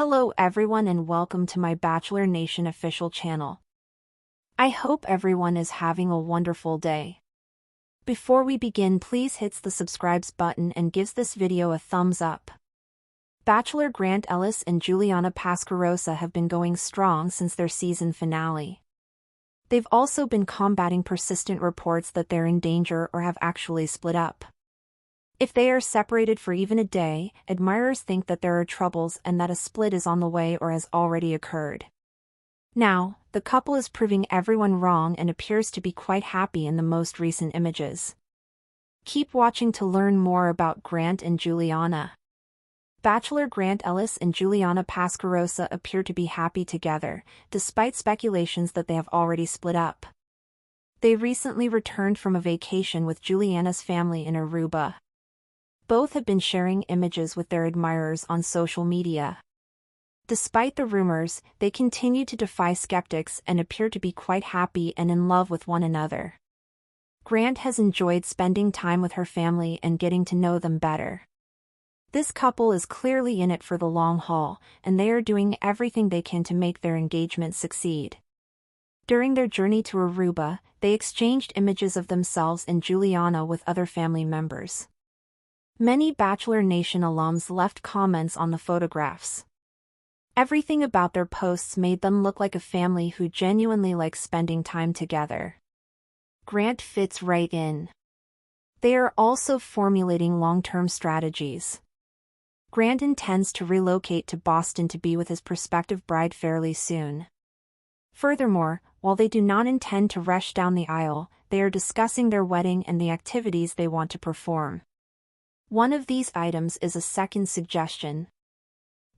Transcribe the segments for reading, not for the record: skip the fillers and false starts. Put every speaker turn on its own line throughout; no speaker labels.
Hello everyone and welcome to my Bachelor Nation official channel. I hope everyone is having a wonderful day. Before we begin, please hit the subscribe button and gives this video a thumbs up. Bachelor Grant Ellis and Juliana Pascarosa have been going strong since their season finale. They've also been combating persistent reports that they're in danger or have actually split up. If they are separated for even a day, admirers think that there are troubles and that a split is on the way or has already occurred. Now, the couple is proving everyone wrong and appears to be quite happy in the most recent images. Keep watching to learn more about Grant and Juliana. Bachelor Grant Ellis and Juliana Pascarosa appear to be happy together, despite speculations that they have already split up. They recently returned from a vacation with Juliana's family in Aruba. Both have been sharing images with their admirers on social media. Despite the rumors, they continue to defy skeptics and appear to be quite happy and in love with one another. Grant has enjoyed spending time with her family and getting to know them better. This couple is clearly in it for the long haul, and they are doing everything they can to make their engagement succeed. During their journey to Aruba, they exchanged images of themselves and Juliana with other family members. Many Bachelor Nation alums left comments on the photographs. Everything about their posts made them look like a family who genuinely likes spending time together. Grant fits right in. They are also formulating long-term strategies. Grant intends to relocate to Boston to be with his prospective bride fairly soon. Furthermore, while they do not intend to rush down the aisle, they are discussing their wedding and the activities they want to perform. One of these items is a second suggestion.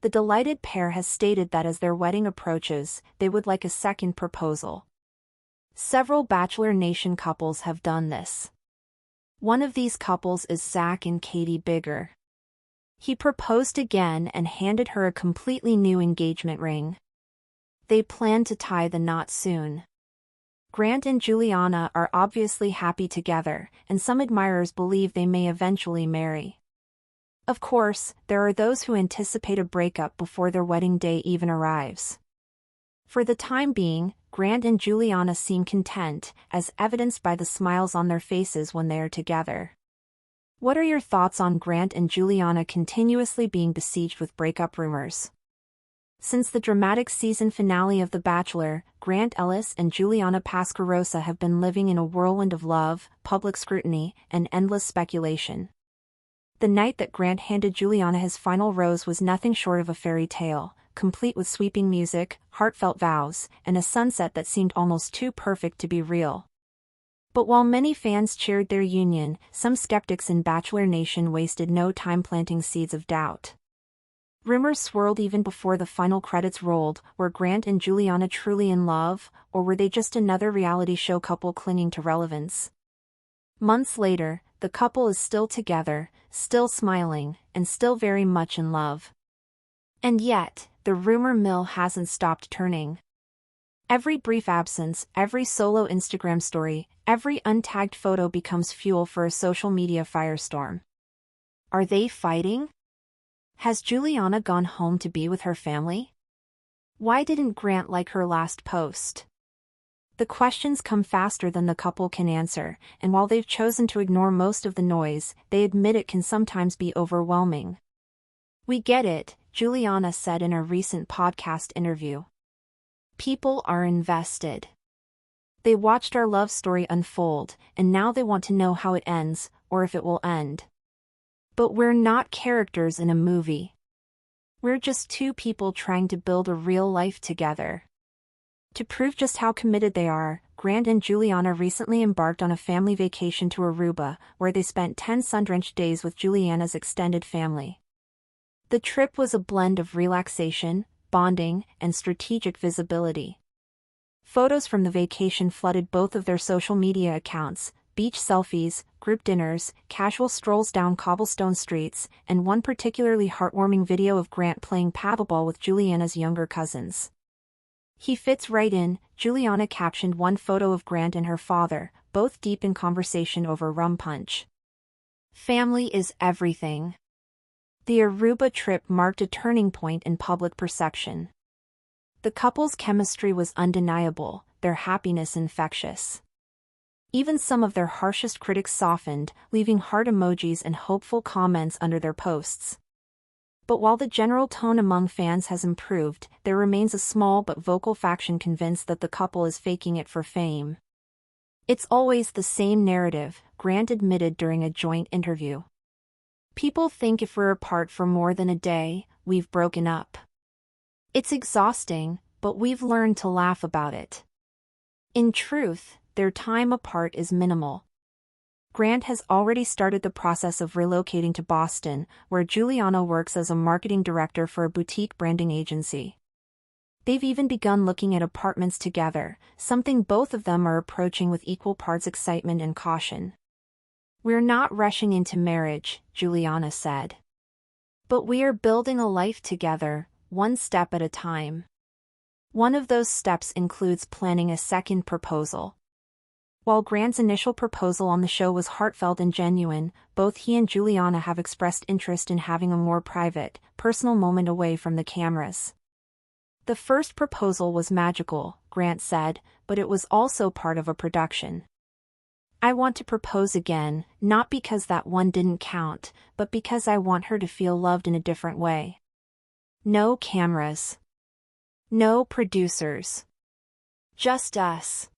The delighted pair has stated that as their wedding approaches, they would like a second proposal. Several Bachelor Nation couples have done this. One of these couples is Zach and Katie Bigger. He proposed again and handed her a completely new engagement ring. They plan to tie the knot soon. Grant and Juliana are obviously happy together, and some admirers believe they may eventually marry. Of course, there are those who anticipate a breakup before their wedding day even arrives. For the time being, Grant and Juliana seem content, as evidenced by the smiles on their faces when they are together. What are your thoughts on Grant and Juliana continuously being besieged with breakup rumors? Since the dramatic season finale of The Bachelor, Grant Ellis and Juliana Pascarosa have been living in a whirlwind of love, public scrutiny, and endless speculation. The night that Grant handed Juliana his final rose was nothing short of a fairy tale, complete with sweeping music, heartfelt vows, and a sunset that seemed almost too perfect to be real. But while many fans cheered their union, some skeptics in Bachelor Nation wasted no time planting seeds of doubt. Rumors swirled even before the final credits rolled. Were Grant and Juliana truly in love, or were they just another reality show couple clinging to relevance? Months later, the couple is still together, still smiling, and still very much in love. And yet, the rumor mill hasn't stopped turning. Every brief absence, every solo Instagram story, every untagged photo becomes fuel for a social media firestorm. Are they fighting? Has Juliana gone home to be with her family? Why didn't Grant like her last post? The questions come faster than the couple can answer, and while they've chosen to ignore most of the noise, they admit it can sometimes be overwhelming. "We get it," Juliana said in a recent podcast interview. "People are invested. They watched our love story unfold, and now they want to know how it ends, or if it will end. But we're not characters in a movie. We're just two people trying to build a real life together." To prove just how committed they are, Grant and Juliana recently embarked on a family vacation to Aruba, where they spent 10 sun-drenched days with Juliana's extended family. The trip was a blend of relaxation, bonding, and strategic visibility. Photos from the vacation flooded both of their social media accounts: beach selfies, group dinners, casual strolls down cobblestone streets, and one particularly heartwarming video of Grant playing paddleball with Juliana's younger cousins. "He fits right in," Juliana captioned one photo of Grant and her father, both deep in conversation over rum punch. "Family is everything." The Aruba trip marked a turning point in public perception. The couple's chemistry was undeniable, their happiness infectious. Even some of their harshest critics softened, leaving heart emojis and hopeful comments under their posts. But while the general tone among fans has improved, there remains a small but vocal faction convinced that the couple is faking it for fame. "It's always the same narrative," Grant admitted during a joint interview. "People think if we're apart for more than a day, we've broken up. It's exhausting, but we've learned to laugh about it." In truth, their time apart is minimal. Grant has already started the process of relocating to Boston, where Juliana works as a marketing director for a boutique branding agency. They've even begun looking at apartments together, something both of them are approaching with equal parts excitement and caution. "We're not rushing into marriage," Juliana said. "But we are building a life together, one step at a time." One of those steps includes planning a second proposal. While Grant's initial proposal on the show was heartfelt and genuine, both he and Juliana have expressed interest in having a more private, personal moment away from the cameras. "The first proposal was magical," Grant said, "but it was also part of a production. I want to propose again, not because that one didn't count, but because I want her to feel loved in a different way. No cameras. No producers. Just us."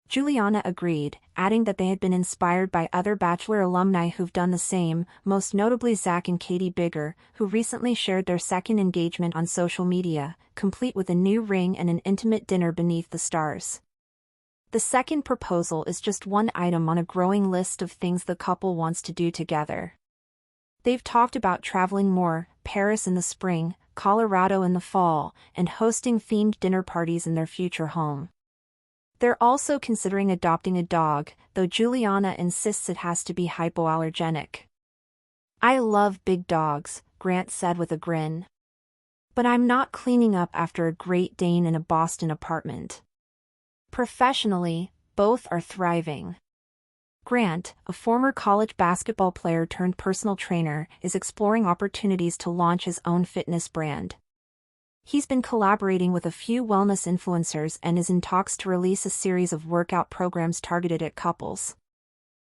Juliana agreed, adding that they had been inspired by other Bachelor alumni who've done the same, most notably Zach and Katie Bigger, who recently shared their second engagement on social media, complete with a new ring and an intimate dinner beneath the stars. The second proposal is just one item on a growing list of things the couple wants to do together. They've talked about traveling more, Paris in the spring, Colorado in the fall, and hosting themed dinner parties in their future home. They're also considering adopting a dog, though Juliana insists it has to be hypoallergenic. "I love big dogs," Grant said with a grin. "But I'm not cleaning up after a Great Dane in a Boston apartment." Professionally, both are thriving. Grant, a former college basketball player turned personal trainer, is exploring opportunities to launch his own fitness brand. He's been collaborating with a few wellness influencers and is in talks to release a series of workout programs targeted at couples.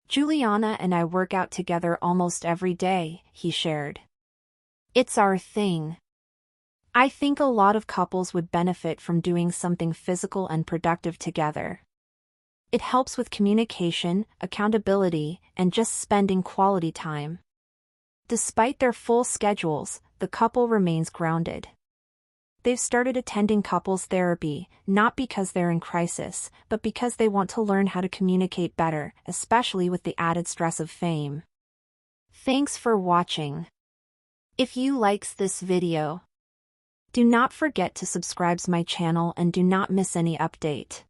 "Juliana and I work out together almost every day," he shared. "It's our thing. I think a lot of couples would benefit from doing something physical and productive together. It helps with communication, accountability, and just spending quality time." Despite their full schedules, the couple remains grounded. They've started attending couples therapy, not because they're in crisis, but because they want to learn how to communicate better, especially with the added stress of fame. Thanks for watching. If you likes this video, do not forget to subscribe to my channel and do not miss any update.